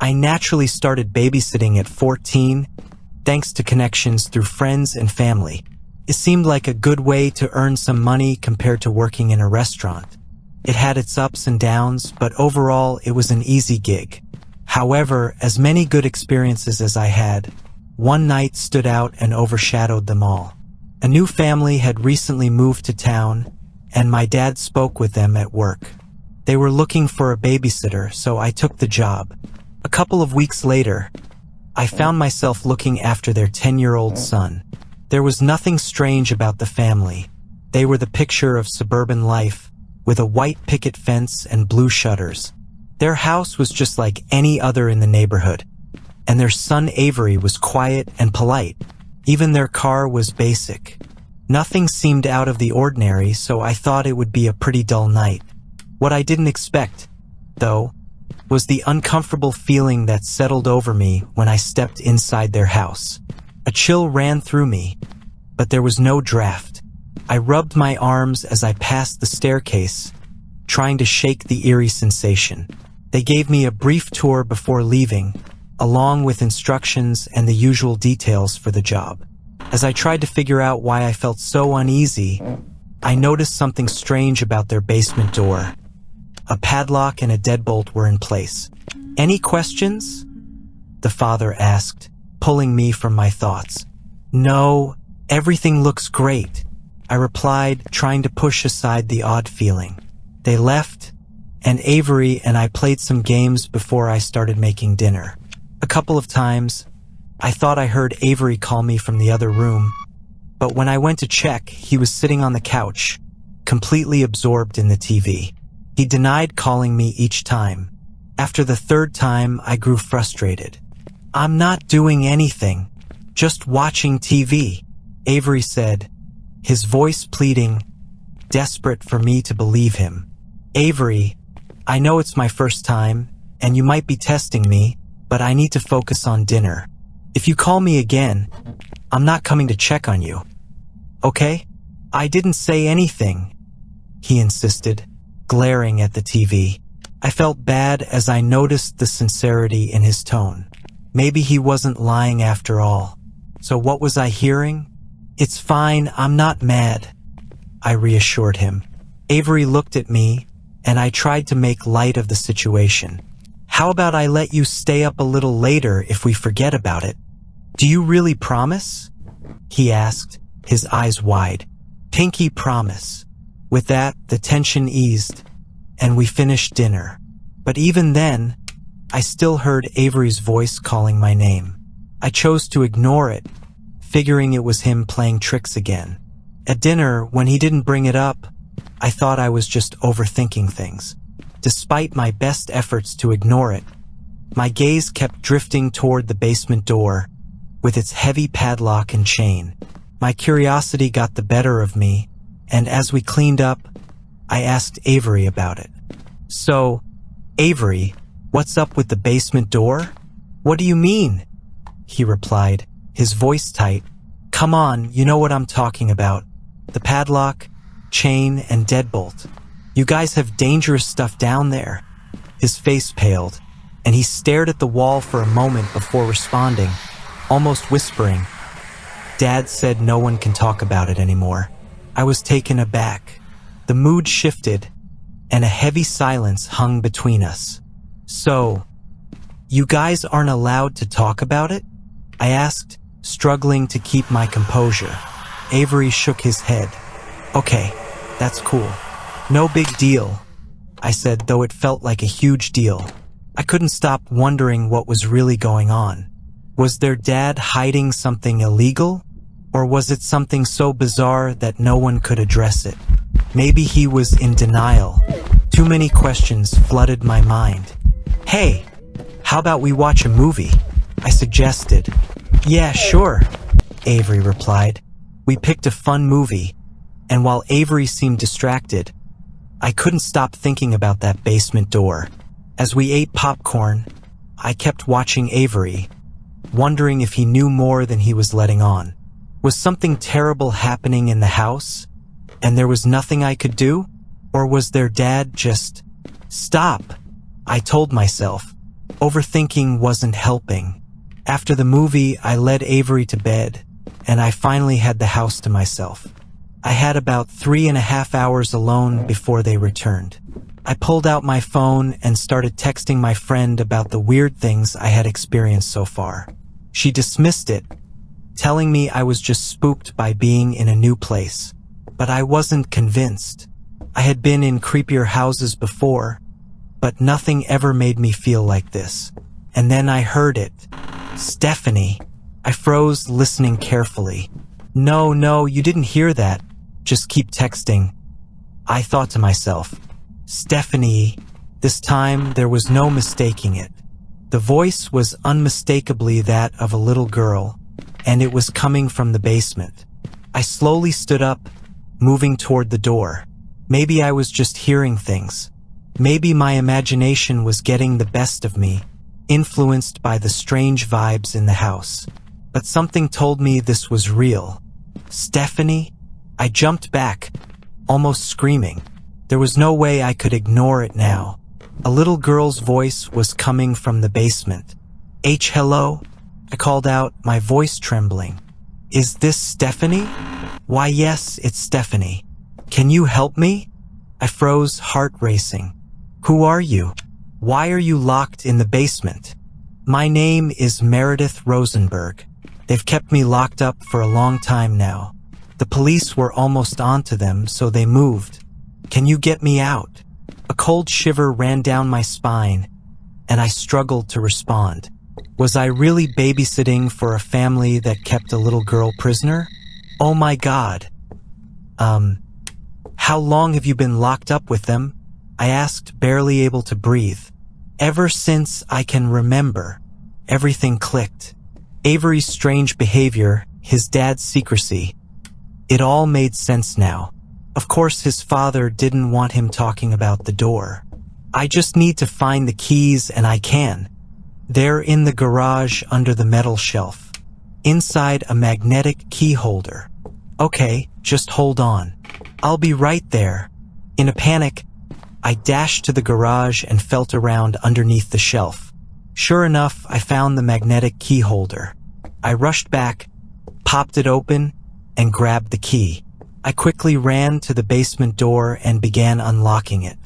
I naturally started babysitting at 14, thanks to connections through friends and family. It seemed like a good way to earn some money compared to working in a restaurant. It had its ups and downs, but overall it was an easy gig. However, as many good experiences as I had, one night stood out and overshadowed them all. A new family had recently moved to town, and my dad spoke with them at work. They were looking for a babysitter, so I took the job. A couple of weeks later, I found myself looking after their 10-year-old son. There was nothing strange about the family. They were the picture of suburban life, with a white picket fence and blue shutters. Their house was just like any other in the neighborhood, and their son Avery was quiet and polite. Even their car was basic. Nothing seemed out of the ordinary, so I thought it would be a pretty dull night. What I didn't expect, though, was the uncomfortable feeling that settled over me when I stepped inside their house. A chill ran through me, but there was no draft. I rubbed my arms as I passed the staircase, trying to shake the eerie sensation. They gave me a brief tour before leaving, along with instructions and the usual details for the job. As I tried to figure out why I felt so uneasy, I noticed something strange about their basement door. A padlock and a deadbolt were in place. "Any questions?" the father asked, pulling me from my thoughts. "No, everything looks great," I replied, trying to push aside the odd feeling. They left, and Avery and I played some games before I started making dinner. A couple of times, I thought I heard Avery call me from the other room, but when I went to check, he was sitting on the couch, completely absorbed in the TV. He denied calling me each time. After the third time, I grew frustrated. "I'm not doing anything, just watching TV," Avery said, his voice pleading, desperate for me to believe him. "Avery, I know it's my first time, and you might be testing me, but I need to focus on dinner. If you call me again, I'm not coming to check on you. Okay?" "I didn't say anything," he insisted, glaring at the TV. I felt bad as I noticed the sincerity in his tone. Maybe he wasn't lying after all. So what was I hearing? "It's fine, I'm not mad," I reassured him. Avery looked at me, and I tried to make light of the situation. "How about I let you stay up a little later if we forget about it?" "Do you really promise?" he asked, his eyes wide. Pinky promise. With that, the tension eased, and we finished dinner. But even then, I still heard Avery's voice calling my name. I chose to ignore it, figuring it was him playing tricks again. At dinner, when he didn't bring it up, I thought I was just overthinking things. Despite my best efforts to ignore it, my gaze kept drifting toward the basement door, with its heavy padlock and chain. My curiosity got the better of me, and as we cleaned up, I asked Avery about it. "So, Avery, what's up with the basement door?" "What do you mean?" he replied, his voice tight. "Come on, you know what I'm talking about. The padlock, chain, and deadbolt. You guys have dangerous stuff down there." His face paled, and he stared at the wall for a moment before responding, almost whispering. "Dad said no one can talk about it anymore." I was taken aback. The mood shifted, and a heavy silence hung between us. "So, you guys aren't allowed to talk about it?" I asked, struggling to keep my composure. Avery shook his head. "Okay, that's cool. No big deal," I said, though it felt like a huge deal. I couldn't stop wondering what was really going on. Was their dad hiding something illegal? Or was it something so bizarre that no one could address it? Maybe he was in denial. Too many questions flooded my mind. "Hey, how about we watch a movie?" I suggested. "Yeah, sure," Avery replied. We picked a fun movie, and while Avery seemed distracted, I couldn't stop thinking about that basement door. As we ate popcorn, I kept watching Avery, wondering if he knew more than he was letting on. Was something terrible happening in the house, and there was nothing I could do? Or was their dad just... "Stop," I told myself, Overthinking wasn't helping. After the movie, I led Avery to bed, and I finally had the house to myself. I had about 3.5 hours alone before they returned. I pulled out my phone and started texting my friend about the weird things I had experienced so far. She dismissed it, telling me I was just spooked by being in a new place. But I wasn't convinced. I had been in creepier houses before, but nothing ever made me feel like this. And then I heard it. Stephanie. I froze, listening carefully. No, you didn't hear that. Just keep texting. I thought to myself. Stephanie. This time there was no mistaking it. The voice was unmistakably that of a little girl, and it was coming from the basement. I slowly stood up, moving toward the door. Maybe I was just hearing things. Maybe my imagination was getting the best of me, influenced by the strange vibes in the house. But something told me this was real. Stephanie? I jumped back, almost screaming. There was no way I could ignore it now. A little girl's voice was coming from the basement. Hello? I called out, my voice trembling. Is this Stephanie? Why, yes, it's Stephanie. Can you help me? I froze, heart racing. Who are you? Why are you locked in the basement? My name is Meredith Rosenberg. They've kept me locked up for a long time now. The police were almost onto them, so they moved. Can you get me out? A cold shiver ran down my spine, and I struggled to respond. Was I really babysitting for a family that kept a little girl prisoner? Oh my God. How long have you been locked up with them? I asked, barely able to breathe. Ever since I can remember. Everything clicked. Avery's strange behavior, his dad's secrecy. It all made sense now. Of course, his father didn't want him talking about the door. I just need to find the keys, and I can. They're in the garage under the metal shelf, inside a magnetic key holder. Okay, just hold on. I'll be right there. In a panic, I dashed to the garage and felt around underneath the shelf. Sure enough, I found the magnetic key holder. I rushed back, popped it open, and grabbed the key. I quickly ran to the basement door and began unlocking it.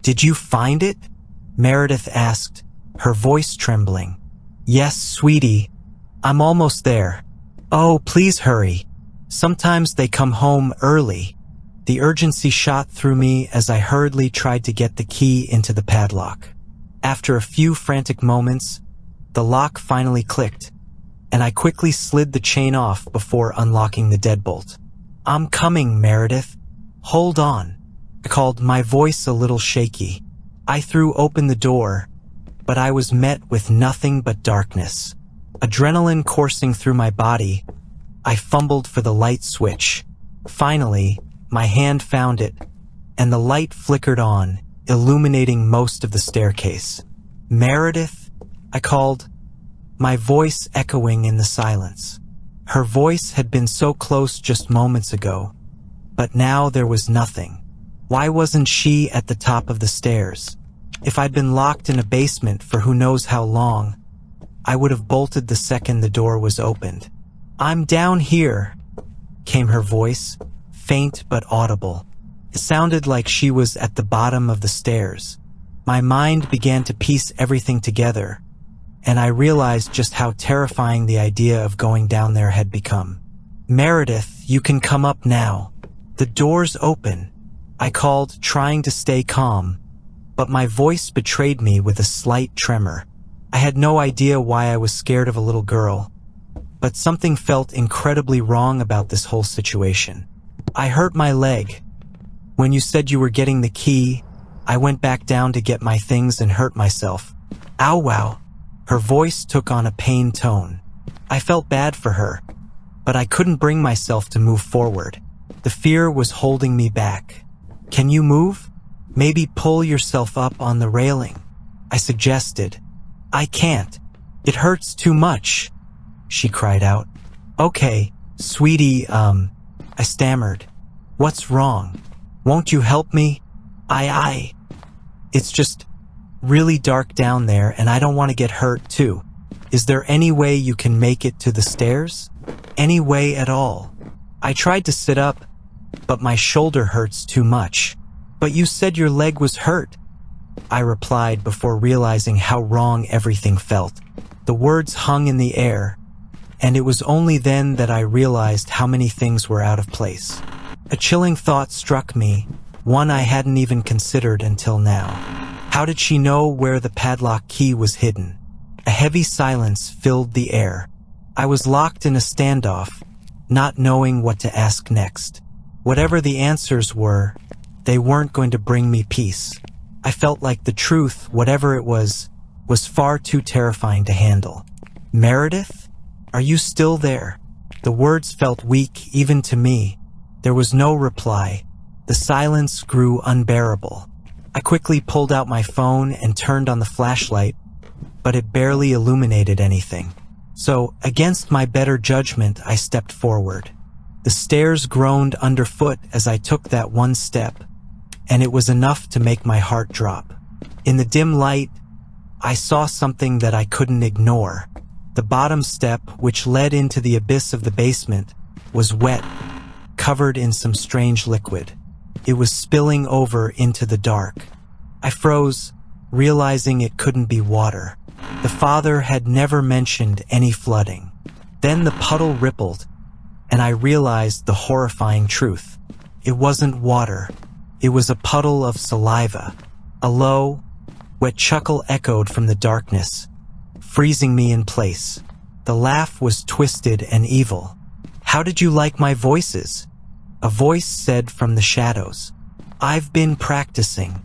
Did you find it? Meredith asked, her voice trembling. Yes, sweetie. I'm almost there. Oh, please hurry. Sometimes they come home early. The urgency shot through me as I hurriedly tried to get the key into the padlock. After a few frantic moments, the lock finally clicked, and I quickly slid the chain off before unlocking the deadbolt. I'm coming, Meredith. Hold on. I called, my voice a little shaky. I threw open the door, but I was met with nothing but darkness. Adrenaline coursing through my body, I fumbled for the light switch. Finally, my hand found it, and the light flickered on, illuminating most of the staircase. Meredith? I called, my voice echoing in the silence. Her voice had been so close just moments ago, but now there was nothing. Why wasn't she at the top of the stairs? If I'd been locked in a basement for who knows how long, I would have bolted the second the door was opened. I'm down here, came her voice, faint but audible. It sounded like she was at the bottom of the stairs. My mind began to piece everything together, and I realized just how terrifying the idea of going down there had become. Meredith, you can come up now. The door's open, I called, trying to stay calm, but my voice betrayed me with a slight tremor. I had no idea why I was scared of a little girl, but something felt incredibly wrong about this whole situation. I hurt my leg. When you said you were getting the key, I went back down to get my things and hurt myself. Ow, wow. Her voice took on a pained tone. I felt bad for her, but I couldn't bring myself to move forward. The fear was holding me back. Can you move? Maybe pull yourself up on the railing, I suggested. I can't. It hurts too much, she cried out. Okay, sweetie, I stammered. What's wrong? Won't you help me? It's just, really dark down there and I don't want to get hurt too. Is there any way you can make it to the stairs? Any way at all? I tried to sit up, but my shoulder hurts too much. But you said your leg was hurt, I replied before realizing how wrong everything felt. The words hung in the air, and it was only then that I realized how many things were out of place. A chilling thought struck me, one I hadn't even considered until now. How did she know where the padlock key was hidden? A heavy silence filled the air. I was locked in a standoff, not knowing what to ask next. Whatever the answers were, they weren't going to bring me peace. I felt like the truth, whatever it was far too terrifying to handle. Meredith? Are you still there? The words felt weak, even to me. There was no reply. The silence grew unbearable. I quickly pulled out my phone and turned on the flashlight, but it barely illuminated anything. So, against my better judgment, I stepped forward. The stairs groaned underfoot as I took that one step, and it was enough to make my heart drop. In the dim light, I saw something that I couldn't ignore. The bottom step, which led into the abyss of the basement, was wet, covered in some strange liquid. It was spilling over into the dark. I froze, realizing it couldn't be water. The father had never mentioned any flooding. Then the puddle rippled, and I realized the horrifying truth. It wasn't water. It was a puddle of saliva. A low, wet chuckle echoed from the darkness, freezing me in place. The laugh was twisted and evil. "How did you like my voices?" A voice said from the shadows. "I've been practicing."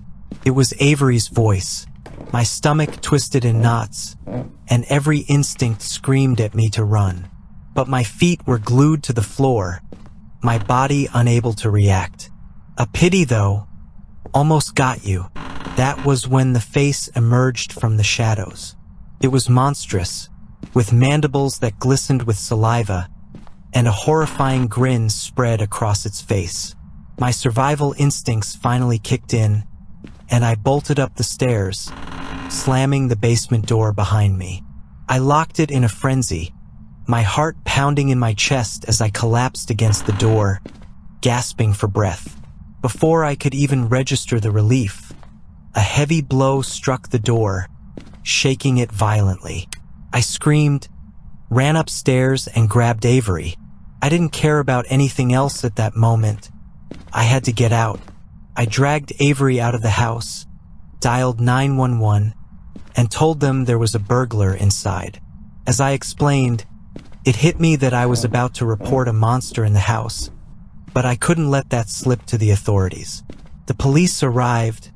It was Avery's voice. My stomach twisted in knots, and every instinct screamed at me to run. But my feet were glued to the floor, my body unable to react. A pity, though, almost got you. That was when the face emerged from the shadows. It was monstrous, with mandibles that glistened with saliva, and a horrifying grin spread across its face. My survival instincts finally kicked in, and I bolted up the stairs, slamming the basement door behind me. I locked it in a frenzy, my heart pounding in my chest as I collapsed against the door, gasping for breath. Before I could even register the relief, a heavy blow struck the door, shaking it violently. I screamed, ran upstairs, and grabbed Avery. I didn't care about anything else at that moment. I had to get out. I dragged Avery out of the house, dialed 911, and told them there was a burglar inside. As I explained, it hit me that I was about to report a monster in the house, but I couldn't let that slip to the authorities. The police arrived,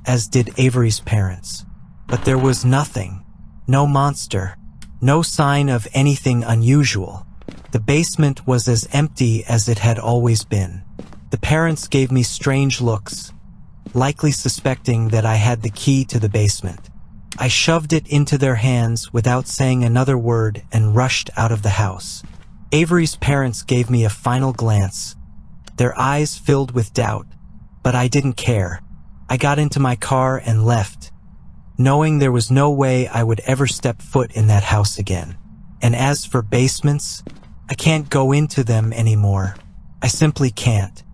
as did Avery's parents. But there was nothing. No monster. No sign of anything unusual. The basement was as empty as it had always been. The parents gave me strange looks, likely suspecting that I had the key to the basement. I shoved it into their hands without saying another word and rushed out of the house. Avery's parents gave me a final glance, their eyes filled with doubt, but I didn't care. I got into my car and left, knowing there was no way I would ever step foot in that house again. And as for basements, I can't go into them anymore. I simply can't.